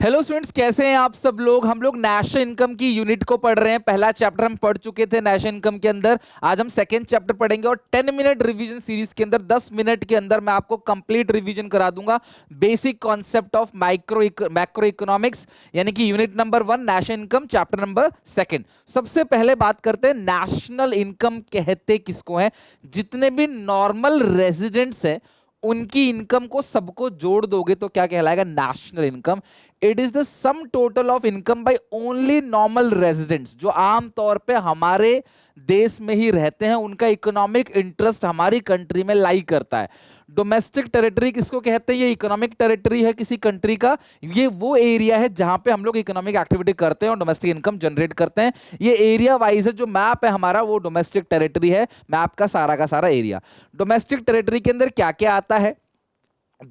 Hello students, कैसे हैं आप सब लोग। हम लोग नेशनल इनकम की यूनिट को पढ़ रहे हैं। पहला चैप्टर हम पढ़ चुके थे नेशनल इनकम के अंदर। आज हम सेकंड चैप्टर पढ़ेंगे और 10 मिनट रिवीजन सीरीज के अंदर 10 मिनट के अंदर मैं आपको कंप्लीट रिवीजन करा दूंगा basic concept of macro economics, यानी कि unit number 1 national income, chapter number 2। सबसे पहले बात करते हैं नेशनल इनकम कहते किसको है। जितने भी नॉर्मल रेजिडेंट्स है उनकी इनकम को सबको जोड़ दोगे तो क्या कहलाएगा? National income. It is the sum total of income by only normal residents, जो आम तौर पे हमारे देश में ही रहते हैं, उनका इकोनॉमिक इंटरेस्ट हमारी कंट्री में लाई करता है। डोमेस्टिक टेरिटरी किसको कहते हैं? ये इकोनॉमिक टेरिटरी है किसी कंट्री का। ये वो एरिया है जहां पे हम लोग इकोनॉमिक एक्टिविटी करते हैं और डोमेस्टिक इनकम जनरेट करते हैं। ये एरिया वाइज है, जो मैप है हमारा वो डोमेस्टिक टेरिटरी है, मैप का सारा एरिया। डोमेस्टिक टेरिटरी के अंदर क्या क्या आता है?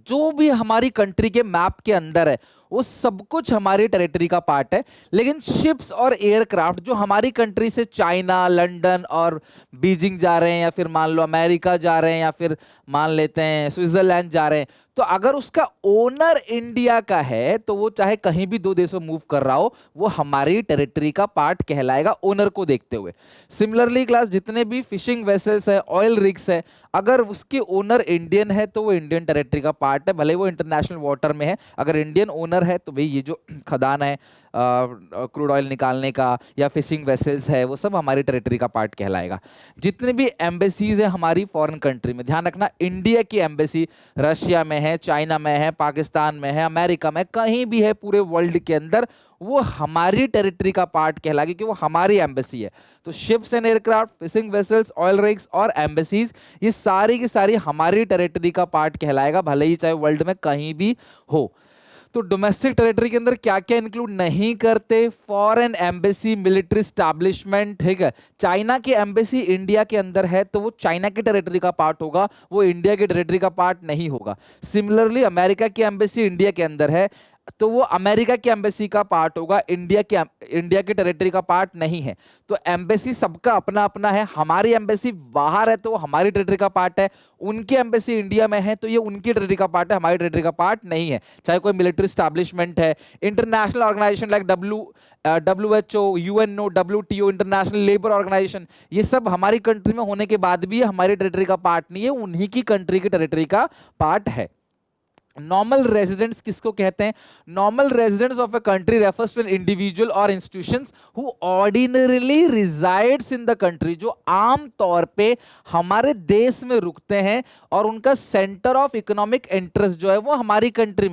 जो भी हमारी कंट्री के मैप के अंदर है वो सब कुछ हमारी टेरिटरी का पार्ट है। लेकिन शिप्स और एयरक्राफ्ट जो हमारी कंट्री से चाइना, लंदन और बीजिंग जा रहे हैं, या फिर मान लो अमेरिका जा रहे हैं, या फिर मान लेते हैं स्विट्जरलैंड जा रहे हैं, तो अगर उसका ओनर इंडिया का है तो वो चाहे कहीं भी दो देशों मूव कर रहा हो, वो हमारी टेरिटरी का पार्ट कहलाएगा ओनर को देखते हुए। सिमिलरली क्लास, जितने भी फिशिंग वेसल्स है, ऑयल रिग्स है, अगर उसके ओनर इंडियन है तो वो इंडियन टेरिटरी का पार्ट है, भले वो इंटरनेशनल वाटर में है। अगर इंडियन ओनर है तो भाई ये जो खदान है क्रूड ऑयल निकालने का या फिशिंग वेसल्स है, वो सब हमारी टेरिटरी का पार्ट कहलाएगा। जितने भी एम्बेसीज है हमारी फॉरेन कंट्री में, ध्यान रखना, इंडिया की एम्बेसी रशिया में है, चाइना में है, पाकिस्तान में है, अमेरिका में, कहीं भी है पूरे वर्ल्ड के अंदर, वो हमारी टेरिटरी का पार्ट कहलाएगी कि वो हमारी एम्बेसी है। तो ships and aircraft, fishing vessels, oil rigs और एम्बेसीज, ये सारी की सारी हमारी टेरिटरी का पार्ट कहलाएगा, भले ही चाहे वर्ल्ड में कहीं भी हो। तो डोमेस्टिक टेरिटरी के अंदर क्या क्या इंक्लूड नहीं करते? फॉरेन एम्बेसी, मिलिट्री स्टैब्लिशमेंट, ठीक है। चाइना की एम्बेसी इंडिया के अंदर है तो वो चाइना की टेरिटरी का पार्ट होगा, वो इंडिया की टेरिटरी का पार्ट नहीं होगा। सिमिलरली अमेरिका की एम्बेसी इंडिया के अंदर है तो वो अमेरिका की एम्बेसी का पार्ट होगा, इंडिया की टेरिटरी का पार्ट नहीं है। तो एम्बेसी सबका अपना अपना है। हमारी एम्बेसी बाहर है तो वो हमारी टेरिटरी का पार्ट है, उनकी एम्बेसी इंडिया में है तो ये उनकी टेरिटरी का पार्ट है, हमारी टेरिटरी का पार्ट नहीं है। चाहे कोई मिलिट्री स्टैब्लिशमेंट है, international organisation like WHO, UNO, WTO, international labour organisation, ये सब हमारी कंट्री में होने के बाद भी हमारी टेरिटरी का पार्ट नहीं है, उन्हीं की कंट्री की टेरिटरी का पार्ट है। नॉर्मल रेजिडेंट्स किसको कहते हैं? Normal residents of a country refers to an individual और institutions who ordinarily resides in the country, जो आम तौर पे हमारे देश में रुकते हैं और उनका सेंटर ऑफ इकोनॉमिक इंटरेस्ट जो है वो हमारी कंट्री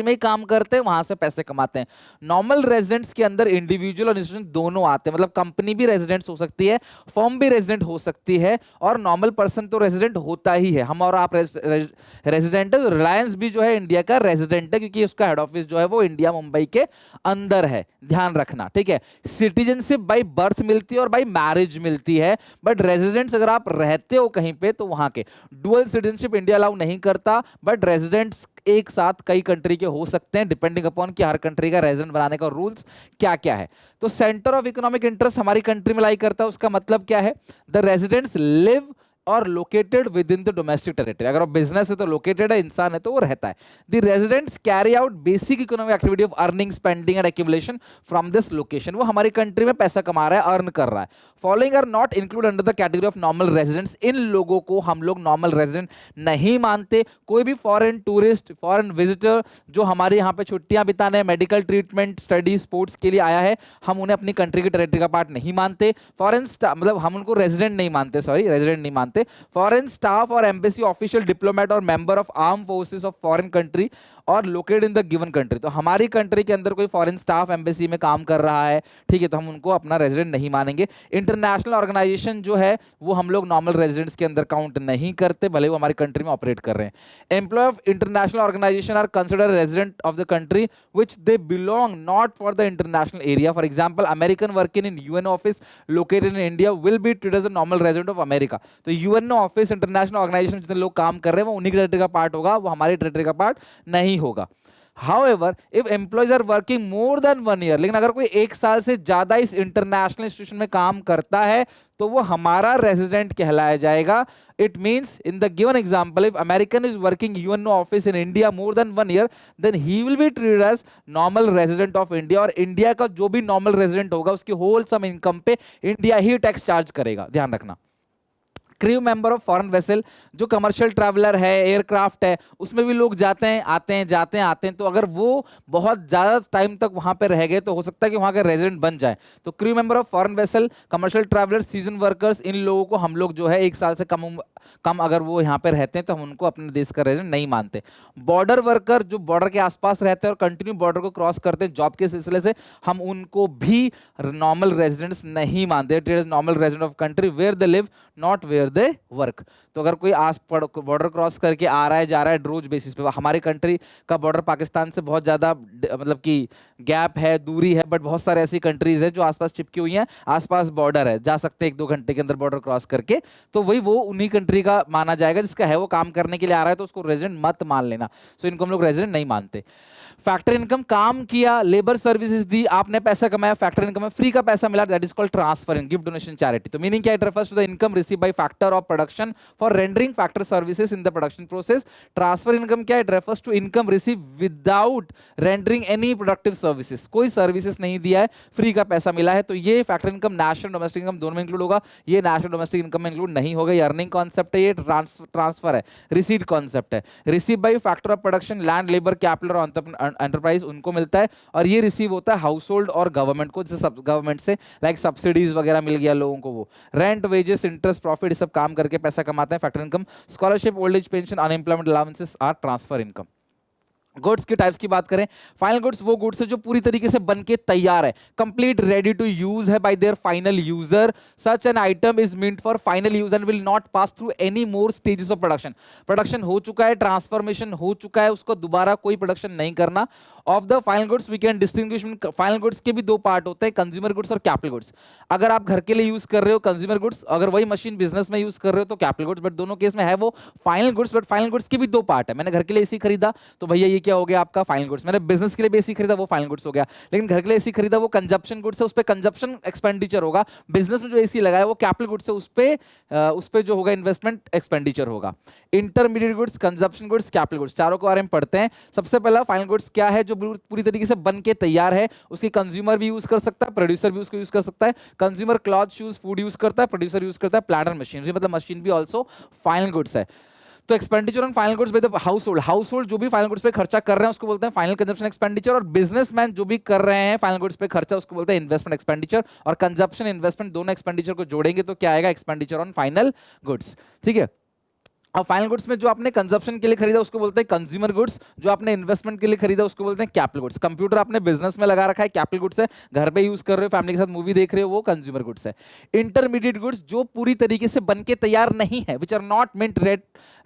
में ही काम करते हैं, वहां से पैसे कमाते हैं। नॉर्मल रेजिडेंट्स के अंदर इंडिविजुअल और इंस्टीट्यूशन दोनों आते हैं, मतलब कंपनी भी रेजिडेंट्स हो सकती है, फर्म भी रेजिडेंट हो सकती है, और नॉर्मल पर्सन तो रेजिडेंट होता ही है। हम और आप रेजिडेंट है, रिलायंस भी जो है इंडिया का रेजिडेंट है, क्योंकि उसका हेड ऑफिस जो है वो इंडिया, मुंबई के अंदर है, ध्यान रखना, ठीक है। सिटीजनशिप बाय बर्थ मिलती है और बाय मैरिज मिलती है, बट रेजिडेंट्स अगर आप रहते हो कहीं पे तो वहां के डुअल सिटीजनशिप इंडिया अलाउ नहीं करता, बट रेजिडेंट्स एक साथ कई कंट्री के हो सकते हैं, डिपेंडिंग अपॉन कि हर कंट्री का रेजिडेंट बनाने का रूल्स क्या क्या है। तो सेंटर ऑफ इकोनॉमिक इंटरेस्ट हमारी कंट्री में लाई करता है, उसका मतलब क्या है? द रेजिडेंट्स लिव और located with in the domestic territory. अगर वो बिजनेस है तो लोकेटेड है, इंसान है तो वो रहता है। The residents carry out basic economic activity of earning, spending and accumulation from this location, वो हमारी कंट्री में पैसा कमा रहा है, अर्न कर रहा है। Following are not include under the category of normal residents, इन लोगों को हम लोग नॉर्मल रेजिडेंट नहीं मानते। कोई भी फॉरेन टूरिस्ट, फॉरेन विजिटर जो हमारे यहाँ पे छुट्टियां बिताने, मेडिकल ट्रीटमेंट, स्टडी, स्पोर्ट्स के लिए आया है, हम उन्हें अपनी कंट्री की टेरिटरी का पार्ट नहीं मानते। फॉरेन मतलब हम उनको रेजिडेंट नहीं मानते, रेजिडेंट नहीं मानते। फॉरेन स्टाफ और एम्बेसी ऑफिशियल, डिप्लोमेट और member of arm forces of foreign country और located in the given country, तो हमारी कंट्री के अंदर कोई फॉरेन स्टाफ एम्बेसी में काम कर रहा है, ठीक है, तो हम उनको अपना रेजिडेंट नहीं मानेंगे। इंटरनेशनल ऑर्गेनाइजेशन जो है वो हम लोग नॉर्मल रेजिडेंट्स के अंदर काउंट नहीं करते, भले वो हमारी कंट्री में ऑपरेट कर रहे हैं। Employ of international organisation are considered resident of the country which they belong, not for the international area. For example, American working in UN office located in India will be treated as a normal resident of America. तो UN office, international organisation जितने लोग काम कर रहे हैं वो उन्हीं की टेरिटरी का पार्ट होगा, वो हमारी टेरिटरी का पार्ट नहीं होगा। However, if employees are working more than 1 year, लेकिन अगर कोई 1 साल से ज्यादा इस इंटरनेशनल इंस्टीट्यूशन में काम करता है तो वो हमारा रेजिडेंट कहलाया जाएगा. It means in the given example, if American is working UNO office in India more than 1 year, then he will be treated as normal resident of India. और इंडिया का जो भी नॉर्मल रेजिडेंट होगा उसकी whole some income पे India ही tax charge करेगा, ध्यान रखना. Crew member of foreign vessel, जो कमर्शियल ट्रैवलर है, एयरक्राफ्ट है, उसमें भी लोग जाते हैं आते हैं जाते हैं आते हैं, तो अगर वो बहुत ज्यादा टाइम तक वहां पे रह गए तो हो सकता है कि वहां के रेजिडेंट बन जाए. तो crew member of foreign vessel, commercial traveller, season workers, इन लोगों को हम लोग जो है 1 साल से कम अगर वो यहाँ पे रहते हैं तो हम उनको अपने देश का रेजिडेंट नहीं मानते. बॉर्डर वर्कर, जो बॉर्डर के आसपास रहते हैं और कंटिन्यू बॉर्डर को क्रॉस करते हैं जॉब के सिलसिले से, हम उनको भी नॉर्मल रेजिडेंट्स नहीं मानते. Normal resident of country where they live, not where they work. तो अगर कोई बॉर्डर क्रॉस करके आ रहा है जा रहा है रोज बेसिस पे, हमारी कंट्री का बॉर्डर पाकिस्तान से बहुत ज्यादा मतलब कि गैप है, दूरी है, बट बहुत सारे ऐसी कंट्रीज है जो आसपास चिपकी हुई हैं, आसपास बॉर्डर है, जा सकते हैं 1-2 घंटे के अंदर बॉर्डर क्रॉस करके, तो वही वो उन्हीं कंट्री का माना जाएगा जिसका है, वो काम करने के लिए आ रहा है तो उसको रेजिडेंट मत मान लेना. सो इनको हम लोग रेजिडेंट नहीं मानते. फैक्टर इनकम, काम किया, लेबर सर्विसेज दी, आपने पैसा कमाया, फैक्टर इनकम है, फ्री का पैसा मिला, that is called transfer in, gift, donation, charity. तो मीनिंग क्या, it refers to the income receive by factor of production for rendering factor services in the production process. Transfer income क्या है, it refers to income receive without rendering any productive services, कोई services नहीं दिया है, free का पैसा मिला है. तो ये factor income national domestic income दोनों में इंक्लूड होगा, ये नेशनल डोमेस्टिक इनकम में इंक्लूड नहीं होगा. ये अर्निंग कॉन्सेप्ट है, ये ट्रांसफर है, रिसीट कॉन्सेप्ट है. Receive by factor of production, land, labour, capital और एंटरप्राइज, उनको मिलता है. और ये रिसीव होता है हाउस होल्ड और गवर्नमेंट को, जैसे गवर्नमेंट से लाइक सब्सिडीज वगैरह मिल गया लोगों को, वो रेंट, वेजेस, इंटरेस्ट, प्रॉफिट, सब काम करके पैसा कमाते हैं, factor income. Scholarship, old age pension, unemployment allowances are transfer income. Goods के टाइप्स की बात करें, फाइनल गुड्स वो गुड्स है जो पूरी तरीके से बनके तैयार है, कंप्लीट रेडी टू यूज है by their final user. Such an item is meant for final use and will not pass through any more stages of production. Production हो चुका है, ट्रांसफॉर्मेशन हो चुका है, उसको दोबारा कोई प्रोडक्शन नहीं करना. Of the final goods we can distinguish, final goods के भी 2 पार्ट होते हैं, कंज्यूमर गुड्स और कैपिटल गुड्स. अगर आप घर के लिए यूज कर रहे हो कंज्यूमर गुड्स, अगर वही मशीन बिजनेस में यूज कर रहे हो तो कैपिटल गुड्स. बट दोनों केस में है वो final goods, but final goods के भी 2 पार्ट है. मैंने घर के लिए एसी खरीदा तो भैया ये क्या हो गया आपका फाइनल गुड्स. मैंने बिजनेस के लिए भी एसी खरीदा, वो फाइनल गुड्स हो गया. लेकिन घर के लिए एसी खरीदा वो कंजप्शन गुड्स है, उस पे कंजप्शन एक्सपेंडिचर होगा. बिजनेस में जो एसी लगाया वो कैपिटल गुड्स है, उस पे जो होगा इन्वेस्टमेंट एक्सपेंडिचर होगा. Intermediate goods, consumption goods, capital goods, चारों के बारे में पढ़ते हैं. सबसे पहला फाइनल गुड्स क्या है, जो पूरी तरीके से बन के तैयार है, उसकी कंज्यूमर भी यूज कर सकता है, प्रोड्यूसर भी उसको यूज कर सकता है. Consumer cloth, shoes, food use करता है, प्रोड्यूसर यूज करता है प्लांट एंड मशीनरी, मतलब मशीन भी ऑल्सो फाइनल गुड्स है. तो expenditure on final goods by the house hold जो भी फाइनल गुड्स पे खर्चा कर रहे हैं उसको बोलते हैं फाइनल कंजप्शन एक्सपेंडिचर. और बिजनेसमैन जो भी कर रहे हैं फाइनल गुड्स पे खर्चा उसको बोलते हैं इन्वेस्टमेंट एक्सपेंडिचर. और कंजप्शन, इन्वेस्टमेंट दोनों एक्सपेंडिचर को जोड़ेंगे तो क्या आएगा, एक्सपेंडिचर ऑन फाइनल गुड्स. ठीक है. अब फाइनल गुड्स में जो आपने कंजप्शन के लिए खरीदा उसको बोलते हैं कंज्यूमर गुड्स, जो आपने इन्वेस्टमेंट के लिए खरीदा उसको बोलते हैं कैपिटल गुड्स. कंप्यूटर आपने बिजनेस में लगा रखा है, कैपिटल गुड्स है. घर पे यूज कर रहे हो, फैमिली के साथ मूवी देख रहे हो, वो कंज्यूमर गुड्स है. इंटरमीडिएट गुड्स जो पूरी तरीके से बन के तैयार नहीं है, which are not meant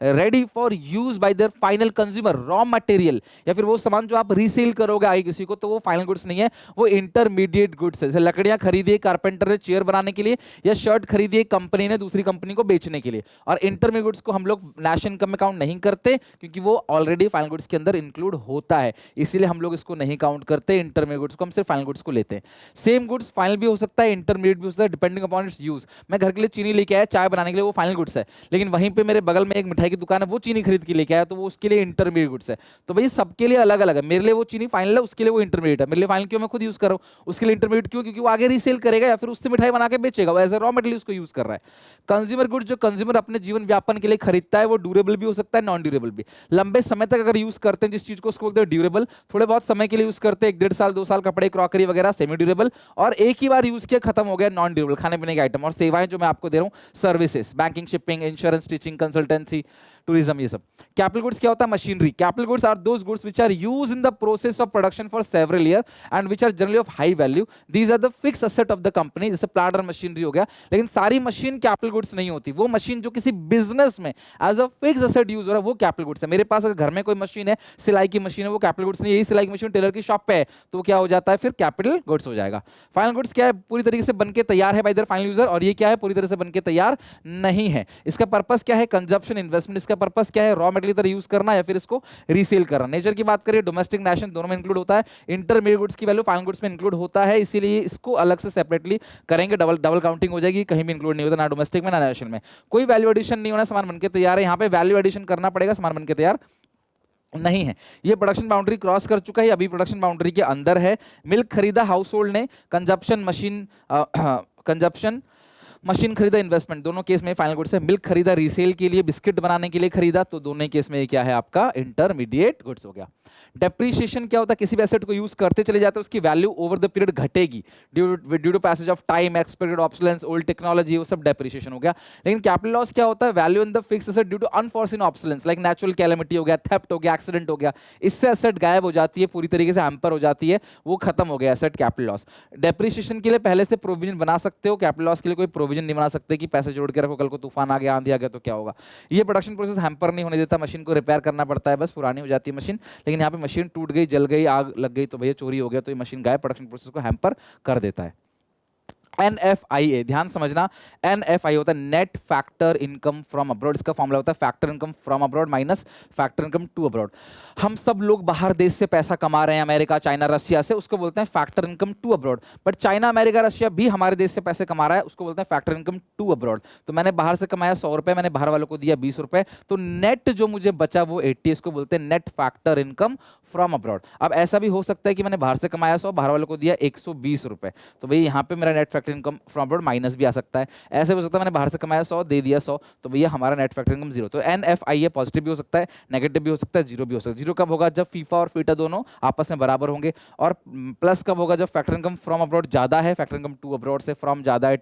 ready for use by their final consumer, raw material या फिर वो सामान जो आप रीसेल करोगे आगे किसी को, तो वो फाइनल गुड्स नहीं है, वो इंटरमीडिएट गुड्स है. जैसे लकड़ियां खरीदी कारपेंटर ने चेयर बनाने के लिए, या शर्ट खरीदी कंपनी ने दूसरी कंपनी को बेचने के लिए. और इंटरमीडिएट गुड्स को हम लोग नेशनल इनकम में काउंट नहीं करते क्योंकि वो ऑलरेडी फाइनल गुड्स के अंदर इंक्लूड होता है, इसीलिए हम लोग इसको नहीं काउंट करते. इंटरमीडिएट गुड्स को हम सिर्फ फाइनल गुड्स को लेते हैं. सेम गुड्स फाइनल भी हो सकता है, इंटरमीडिएट भी हो सकता है, डिपेंडिंग अपॉन इट्स यूज. मैं घर के लिए चीनी लेके आया चाय बनाने के लिए, वो फाइनल गुड्स है. लेकिन वहीं पे मेरे बगल में एक मिठाई की दुकान है, वो चीनी खरीद के लेके आया, तो वो उसके लिए इंटरमीडिएट गुड्स है. तो भाई सबके लिए अलग अलग है. मेरे लिए वो चीनी फाइनल है, उसके लिए वो इंटरमीडिएट है. मेरे लिए फाइनल क्यों, मैं खुद यूज कर रहा हूं. उसके लिए इंटरमीडिएट क्यों, क्योंकि वो आगे रीसेल करेगा या फिर उससे मिठाई बना के बेचेगा, वो एज ए रॉ मटेरियल उसको यूज कर रहा है. कंज्यूमर गुड्स जो कंज्यूमर अपने जीवन व्यापन के लिए खरीदता है, वो ड्यूरेबल भी हो सकता है, नॉन ड्यूरेबल भी. लंबे समय तक अगर यूज करते हैं जिस चीज को, उसको बोलते हैं ड्यूरेबल. थोड़े बहुत समय के लिए यूज करते हैं, 1-1.5 साल 2 साल, कपड़े, क्रॉकरी वगैरह, सेमी ड्यूरेबल. और एक ही बार यूज किया खत्म हो गया, नॉन ड्यूरेबल, खाने पीने के आइटम. और सेवाएं जो मैं आपको दे रहा हूं, services, banking, shipping, insurance, teaching, consultancy, tourism, ये सब. कैपिटल गुड्स क्या होता है, machinery. Capital goods are those goods which are used in the process of production for several year and which are generally of high value. These are the fix asset of the company. जैसे plant और machinery हो गया. लेकिन सारी machine capital goods नहीं होती. वो machine जो किसी बिजनेस में as a fix asset use हो रहा है, वो कैपिटल गुड्स है. मेरे पास अगर घर में कोई मशीन है, सिलाई की मशीन है, वो कैपिटल गुड्स नहीं. यही सिलाई की मशीन टेलर की शॉप पे है, तो वो क्या हो जाता है, फिर कैपिटल गुड्स हो जाएगा. फाइनल गुड्स क्या है, पूरी तरीके से बनके तैयार है बाय देयर फाइनल यूजर. और ये क्या है, पूरी तरह से बनके तैयार नहीं है. इसका पर्पस क्या है, कंजप्शन, इन्वेस्टमेंट. इसका इसका पर्पस क्या है, रॉ मटेरियल तरह यूज करना या फिर इसको रीसेल करना। नेचर की बात करिए डोमेस्टिक नेशनल दोनों में इंक्लूड होता है, इंटरमीडिएट गुड्स की वैल्यू फाइनल गुड्स में इंक्लूड होता है, इसीलिए इसको अलग से सेपरेटली करेंगे, डबल डबल काउंटिंग हो जाएगी, कहीं भी इंक्लूड नहीं होता, ना डोमेस्टिक में ना नेशनल में। कोई वैल्यू एडिशन नहीं होना, सामान बनके तैयार है, यहाँ पे वैल्यू एडिशन करना पड़ेगा, सामान बनके तैयार नहीं है। ये प्रोडक्शन बाउंड्री क्रॉस कर चुका है, अभी प्रोडक्शन बाउंड्री के अंदर है। मिल्क खरीदा हाउस होल्ड ने, कंजप्शन मशीन कंजप्शन मशीन खरीदा इन्वेस्टमेंट, दोनों केस में फाइनल गुड्स है। मिल्क खरीदा रीसेल के लिए, बिस्किट बनाने के लिए खरीदा, तो दोनों केस में ये क्या है आपका इंटरमीडिएट गुड्स हो गया। डेप्रीशिएशन क्या होता है, किसी भी एसेट को यूज करते चले जाते हैं, उसकी वैल्यू ओवर द पीरियड घटेगी due to passage of time, expected obsolescence, old technology, वो सब डेप्रीशिएशन हो गया। लेकिन कैपिटल लॉस क्या होता है, value in the fixed asset due to unforeseen obsolescence, like natural calamity हो गया, थेफ्ट हो गया, एक्सीडेंट हो गया, इससे एसेट गायब हो जाती है, पूरी तरीके से हैम्पर हो जाती है, वो खत्म हो गया एसेट कैपिटल लॉस। डेप्रीशिएशन के लिए पहले से प्रोविजन बना सकते हो, कैपिटल लॉस के लिए कोई प्रोविजन नहीं बना सकते कि पैसे जोड़ के रखो, कल को तूफान आ गया, आंधी आ गया तो क्या होगा। ये प्रोडक्शन प्रोसेस हैम्पर नहीं होने देता, मशीन को रिपेयर करना पड़ता है, बस पुरानी हो जाती है मशीन। लेकिन यहाँ पे मशीन टूट गई, जल गई, आग लग गई तो भैया चोरी हो गया, तो ये मशीन गायब, प्रोडक्शन प्रोसेस को हैम्पर कर देता है। NFIA ध्यान समझना, NFI होता है net factor income from abroad, इसका फॉर्मूला होता है factor income from abroad minus factor income to abroad. हम सब लोग बाहर देश से पैसा कमा रहे हैं, अमेरिका, चाइना, रशिया से, उसको बोलते हैं factor income to abroad. But China, America, Russia भी हमारे देश से पैसे कमा रहा है, उसको बोलते हैं फैक्टर इनकम टू अब्रॉड। तो मैंने बाहर से कमाया 100 रुपए, मैंने बाहर वालों को दिया 20 रुपए, तो नेट जो मुझे बचा वो 80, इसको बोलते हैं net factor income from abroad. अब ऐसा भी हो सकता है कि मैंने बाहर से कमाया 100, बाहर वालों को दिया 120 रुपए, तो भाई यहाँ पे मेरा net factor income from abroad minus भी आ सकता है। ऐसे हो सकता है मैंने बाहर से कमाया 100, दे दिया 100, तो भैया हमारा नेट फैक्टर इनकम 0। तो NFIA पॉजिटिव भी हो सकता है, नेगेटिव भी हो सकता है, जीरो भी हो सकता है। जीरो कब होगा, जब फीफा और फीटा दोनों आपस में बराबर होंगे, और प्लस कब होगा, जब फैक्टर इनकम फ्रॉम अब्रॉड ज्यादा है, फैक्टर इनकम टू अब्रॉड से, फ्रॉम ज्यादा है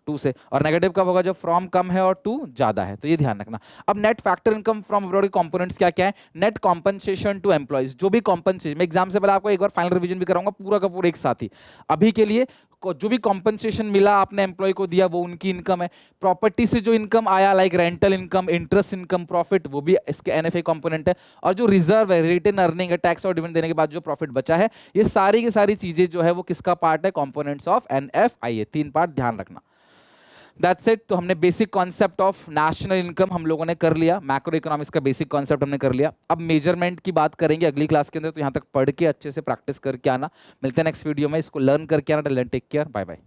टू से, और नेगेटिव कब होगा, जब फ्रॉम कम है और टू ज्यादा है। तो ये ध्यान रखना। अब net factor income from abroad के कंपोनेंट्स क्या क्या है, नेट कॉम्पनसेशन टू एम्प्लॉइज, जो भी कॉम्पनसेशन, एग्जाम से पहले आपको एक बार फाइनल रिवीजन भी कराऊंगा पूरा का पूरा एक साथ ही। अभी के लिए जो भी कॉम्पनसेशन मिला आपने एम्प्लॉय को दिया वो उनकी इनकम है। प्रॉपर्टी से जो इनकम आया like rental income, interest income, profit, वो भी इसके NFI कंपोनेंट है। और जो रिजर्व है, रिटेन अर्निंग है, टैक्स और डिविडेंड देने के बाद जो प्रॉफिट बचा है, ये सारी की सारी चीजें जो है वो किसका पार्ट है, कंपोनेंट्स ऑफ NFIA। 3 पार्ट ध्यान रखना। That's it. तो हमने basic concept of national income हम लोगों ने कर लिया, मैक्रो इकोनॉमिक्स का बेसिक कॉन्सेप्ट हमने कर लिया। अब मेजरमेंट की बात करेंगे अगली क्लास के अंदर, तो यहाँ तक पढ़ के अच्छे से प्रैक्टिस करके आना। मिलते हैं नेक्स्ट वीडियो में, इसको लर्न करके आना। Take care, bye bye.